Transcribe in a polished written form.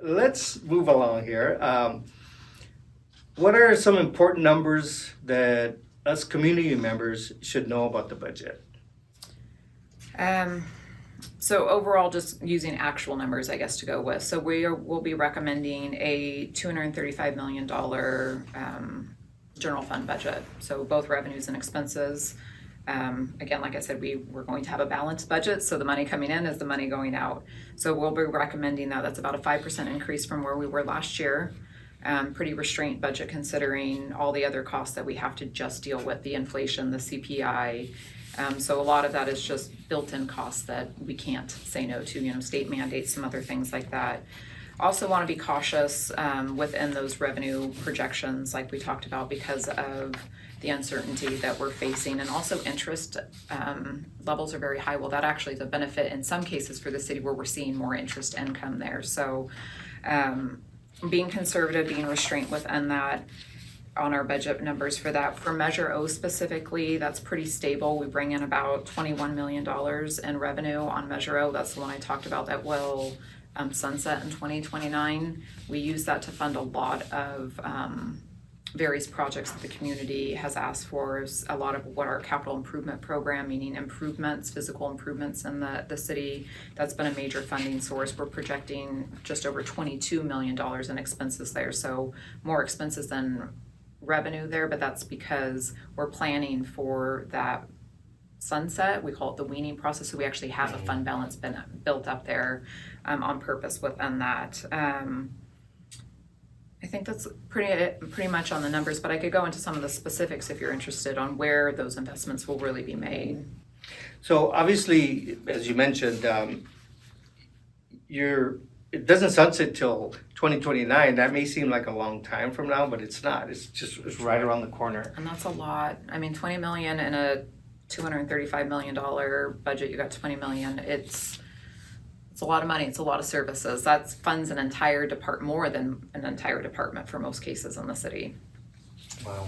let's move along here. What are some important numbers that us community members should know about the budget? So overall, just using actual numbers, I guess, to go with. So we'll be recommending a $235 million general fund budget. So both revenues and expenses. Again, like I said, we're going to have a balanced budget, so the money coming in is the money going out. So we'll be recommending that. That's about a 5% increase from where we were last year. Pretty restrained budget considering all the other costs that we have to just deal with, the inflation, the CPI. So a lot of that is just built-in costs that we can't say no to, state mandates, some other things like that. Also want to be cautious within those revenue projections like we talked about because of the uncertainty that we're facing, and also interest levels are very high. Well, that actually is a benefit in some cases for the city where we're seeing more interest income there. So being conservative, being restrained within that on our budget numbers for that. For Measure O specifically, that's pretty stable. We bring in about $21 million in revenue on Measure O. That's the one I talked about that will sunset in 2029. We use that to fund a lot of various projects that the community has asked for. A lot of what our capital improvement program, meaning improvements, physical improvements in the city, that's been a major funding source. We're projecting just over $22 million in expenses there. So more expenses than revenue there, but that's because we're planning for that sunset. We call it the weaning process. So we actually have a fund balance been built up there on purpose within that. I think that's pretty much on the numbers, but I could go into some of the specifics if you're interested on where those investments will really be made. So obviously, as you mentioned, it doesn't sunset till 2029. That may seem like a long time from now, but it's not. It's right around the corner. And that's a lot. I mean, 20 million in a $235 million budget, you got 20 million. It's a lot of money. It's a lot of services. That funds an entire department, more than an entire department for most cases in the city. Wow.